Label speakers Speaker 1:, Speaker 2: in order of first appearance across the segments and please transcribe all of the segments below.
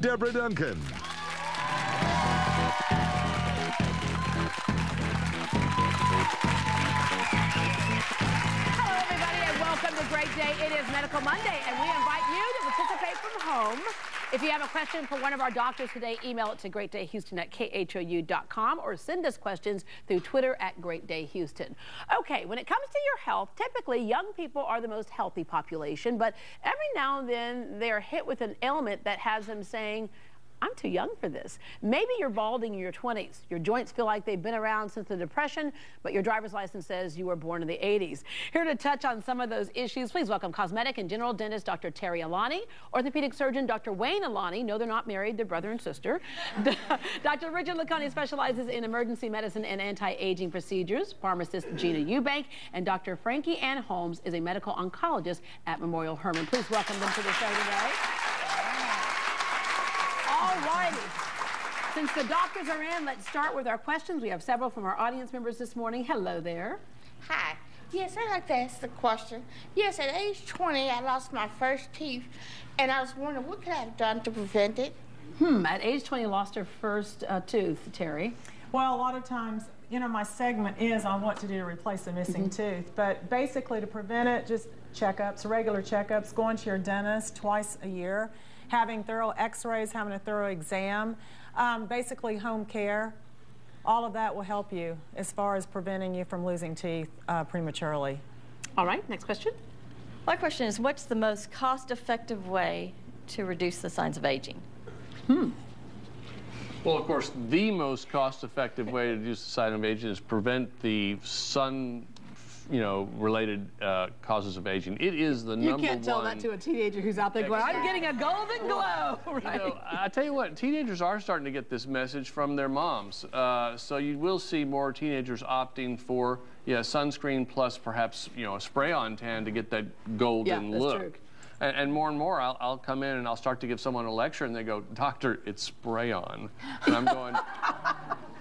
Speaker 1: Deborah Duncan.
Speaker 2: Hello, everybody, and welcome to Great Day. It is Medical Monday, and we invite you to participate from home. If you have a question for one of our doctors today, email it to greatdayhouston@khou.com or send us questions through Twitter @GreatDayHouston. Okay, when it comes to your health, typically young people are the most healthy population, but every now and then they're hit with an ailment that has them saying, I'm too young for this. Maybe you're balding in your 20s. Your joints feel like they've been around since the Depression, but your driver's license says you were born in the 80s. Here to touch on some of those issues, please welcome cosmetic and general dentist Dr. Terry Alani, orthopedic surgeon Dr. Wayne Alani. No, they're not married, they're brother and sister. Dr. Richard Laconi specializes in emergency medicine and anti-aging procedures. Pharmacist Gina Eubank and Dr. Frankie Ann Holmes is a medical oncologist at Memorial Hermann. Please welcome them to the show today. All righty. Since the doctors are in, let's start with our questions. We have several from our audience members this morning. Hello there.
Speaker 3: Hi. Yes, I'd like to ask the question. Yes, at age 20, I lost my first teeth, and I was wondering what could I have done to prevent it?
Speaker 2: At age 20, lost her first tooth, Terry.
Speaker 4: Well, a lot of times, you know, my segment is on what to do to replace a missing tooth. But basically, to prevent it, just checkups, regular checkups, going to your dentist twice a year, having thorough x-rays, having a thorough exam, basically home care. All of that will help you as far as preventing you from losing teeth prematurely.
Speaker 2: All right, next question.
Speaker 5: My question is, what's the most cost-effective way to reduce the signs of aging?
Speaker 6: Well, of course, the most cost-effective way to reduce the sign of aging is prevent the sun, related causes of aging. It is the number one.
Speaker 2: You can't tell that to a teenager who's out there going, I'm getting a golden glow, right?
Speaker 6: I tell you what, teenagers are starting to get this message from their moms. So you will see more teenagers opting for, sunscreen plus perhaps, a spray-on tan to get that golden look.
Speaker 2: True.
Speaker 6: And more, I'll come in and I'll start to give someone a lecture and they go, Doctor, it's spray-on. And I'm going,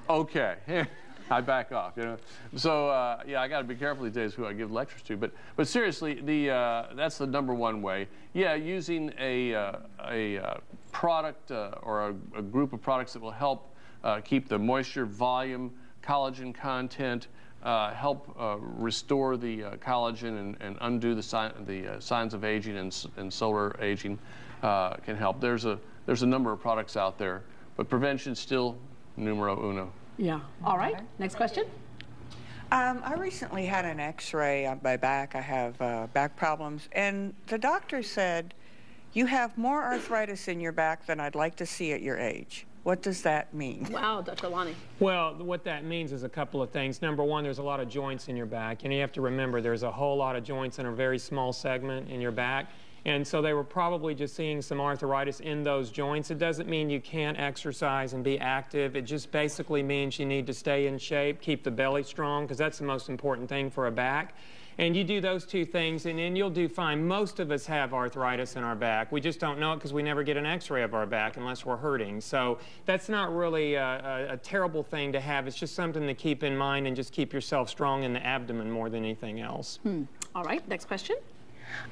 Speaker 6: okay. I back off, So, I got to be careful these days who I give lectures to. But seriously, that's the number one way. Yeah, using a product or a group of products that will help keep the moisture, volume, collagen content, help restore the collagen and undo the signs of aging and solar aging can help. There's a number of products out there, but prevention still numero uno.
Speaker 2: Yeah. All right. Next question.
Speaker 7: I recently had an x-ray on my back. I have back problems, and the doctor said, you have more arthritis in your back than I'd like to see at your age. What does that mean?
Speaker 2: Wow, Dr. Alani.
Speaker 8: Well, what that means is a couple of things. Number one, there's a lot of joints in your back, and you have to remember there's a whole lot of joints in a very small segment in your back. And so they were probably just seeing some arthritis in those joints. It doesn't mean you can't exercise and be active. It just basically means you need to stay in shape, keep the belly strong, because that's the most important thing for a back. And you do those two things, and then you'll do fine. Most of us have arthritis in our back. We just don't know it because we never get an x-ray of our back unless we're hurting. So that's not really a terrible thing to have. It's just something to keep in mind and just keep yourself strong in the abdomen more than anything else.
Speaker 2: All right, next question.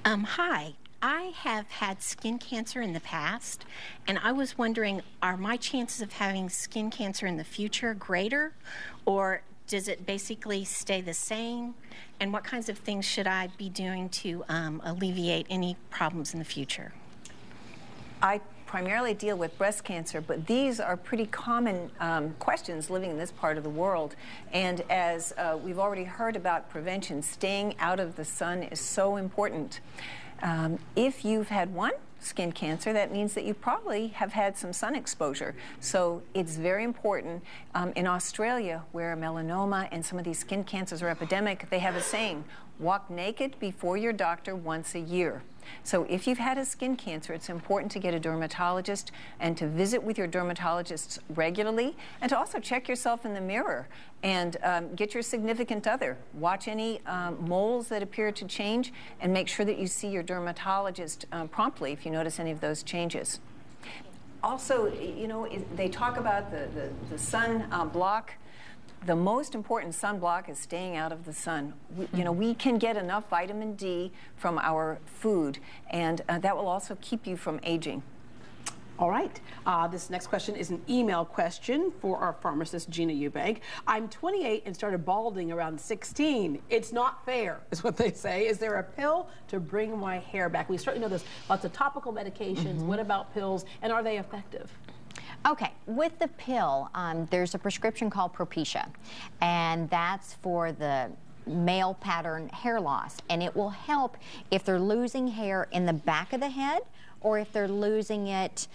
Speaker 9: Hi. I have had skin cancer in the past, and I was wondering, are my chances of having skin cancer in the future greater, or does it basically stay the same? And what kinds of things should I be doing to alleviate any problems in the future?
Speaker 10: I primarily deal with breast cancer, but these are pretty common questions living in this part of the world. And as we've already heard about prevention, staying out of the sun is so important. If you've had one skin cancer, that means that you probably have had some sun exposure. So it's very important. In Australia, where melanoma and some of these skin cancers are epidemic, they have a saying, walk naked before your doctor once a year. So if you've had a skin cancer, it's important to get a dermatologist and to visit with your dermatologist regularly, and to also check yourself in the mirror and get your significant other. Watch any moles that appear to change and make sure that you see your dermatologist promptly if you notice any of those changes. Also, they talk about the sun block. The most important sunblock is staying out of the sun. We can get enough vitamin D from our food, and that will also keep you from aging.
Speaker 2: All right. This next question is an email question for our pharmacist, Gina Eubank. I'm 28 and started balding around 16. It's not fair, is what they say. Is there a pill to bring my hair back? We certainly know there's lots of topical medications. What about pills, and are they effective?
Speaker 1: Okay, with the pill, there's a prescription called Propecia, and that's for the male pattern hair loss, and it will help if they're losing hair in the back of the head or if they're losing it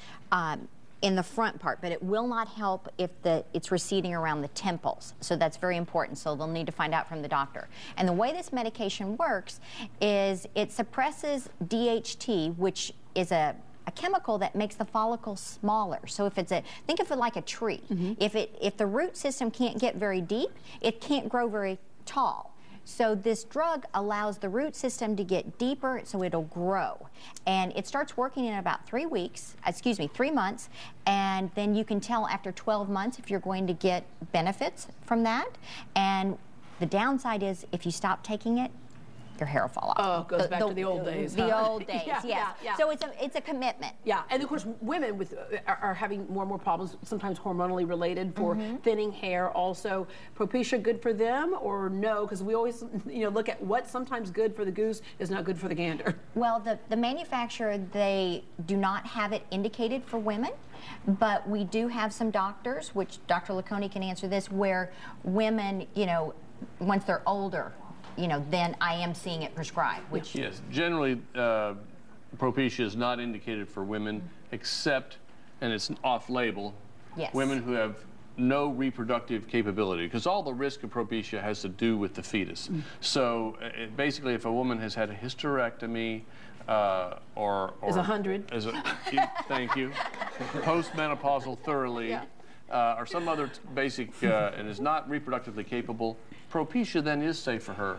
Speaker 1: in the front part, but it will not help if it's receding around the temples. So that's very important, so they'll need to find out from the doctor. And the way this medication works is it suppresses DHT, which is a chemical that makes the follicle smaller. So if think of it like a tree. If the root system can't get very deep, it can't grow very tall. So this drug allows the root system to get deeper so it'll grow. And it starts working in about 3 months, and then you can tell after 12 months if you're going to get benefits from that. And the downside is if you stop taking it, your hair will fall off.
Speaker 2: Oh, it goes back to the old days.
Speaker 1: The old days,
Speaker 2: Yeah,
Speaker 1: yes.
Speaker 2: yeah.
Speaker 1: So it's a commitment.
Speaker 2: Yeah, and of course, women are having more and more problems, sometimes hormonally related, for thinning hair. Also, Propecia good for them or no? Because we always, look at what's sometimes good for the goose is not good for the gander.
Speaker 1: Well, the manufacturer, they do not have it indicated for women, but we do have some doctors, which Dr. Lacconi can answer this, where women, once they're older, then I am seeing it prescribed. Which
Speaker 6: yes, generally Propecia is not indicated for women, except, and it's off-label, women who have no reproductive capability, because all the risk of Propecia has to do with the fetus. So basically, if a woman has had a hysterectomy or is 100, thank you, postmenopausal thoroughly. Or some other basic, and is not reproductively capable, Propecia then is safe for her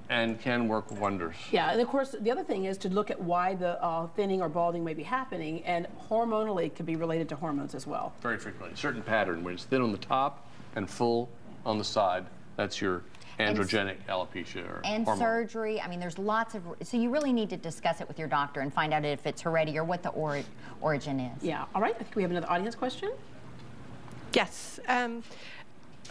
Speaker 6: and can work wonders.
Speaker 2: Yeah, and of course, the other thing is to look at why the thinning or balding may be happening, and hormonally it could be related to hormones as well.
Speaker 6: Very frequently. A certain pattern, when it's thin on the top and full on the side, that's your androgenic alopecia or
Speaker 1: and
Speaker 6: hormone.
Speaker 1: Surgery. I mean, there's lots of, so you really need to discuss it with your doctor and find out if it's hereditary or what the origin is.
Speaker 2: Yeah, all right, I think we have another audience question.
Speaker 11: Yes.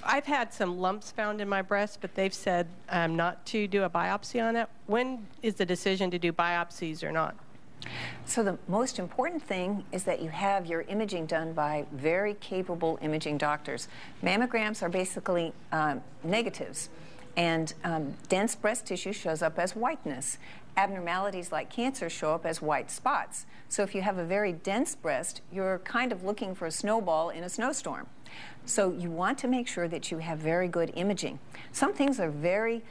Speaker 11: I've had some lumps found in my breast, but they've said not to do a biopsy on it. When is the decision to do biopsies or not?
Speaker 10: So the most important thing is that you have your imaging done by very capable imaging doctors. Mammograms are basically negatives, and dense breast tissue shows up as whiteness. Abnormalities like cancer show up as white spots. So if you have a very dense breast, you're kind of looking for a snowball in a snowstorm. So you want to make sure that you have very good imaging. Some things are very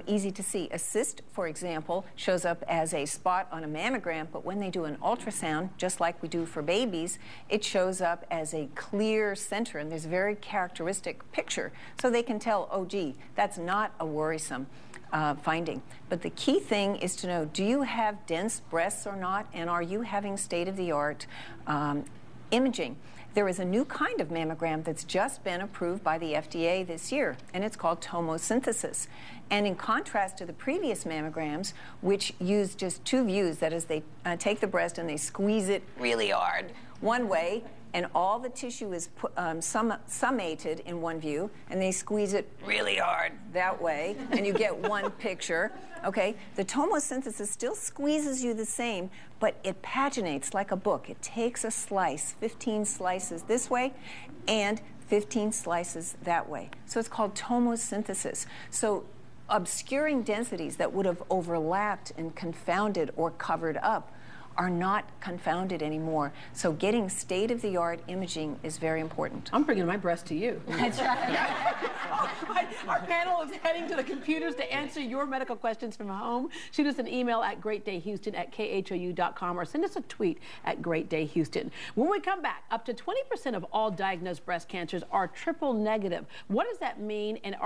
Speaker 10: easy to see. A cyst, for example, shows up as a spot on a mammogram, but when they do an ultrasound, just like we do for babies, it shows up as a clear center, and there's a very characteristic picture. So they can tell, oh, gee, that's not a worrisome finding. But the key thing is to know, do you have dense breasts or not, and are you having state-of-the-art imaging? There is a new kind of mammogram that's just been approved by the FDA this year, and it's called tomosynthesis. And in contrast to the previous mammograms, which use just two views, that is, they take the breast and they squeeze it really hard one way, and all the tissue is summated in one view, and they squeeze it really hard that way, and you get one picture. Okay, the tomosynthesis still squeezes you the same, but it paginates like a book. It takes a slice, 15 slices this way, and 15 slices that way. So it's called tomosynthesis. So obscuring densities that would have overlapped and confounded or covered up are not confounded anymore. So getting state-of-the-art imaging is very important.
Speaker 2: I'm bringing my breast to you.
Speaker 1: That's right.
Speaker 2: Our panel is heading to the computers to answer your medical questions from home. Shoot us an email at greatdayhouston@khou.com or send us a tweet at greatdayhouston. When we come back, up to 20% of all diagnosed breast cancers are triple negative. What does that mean, and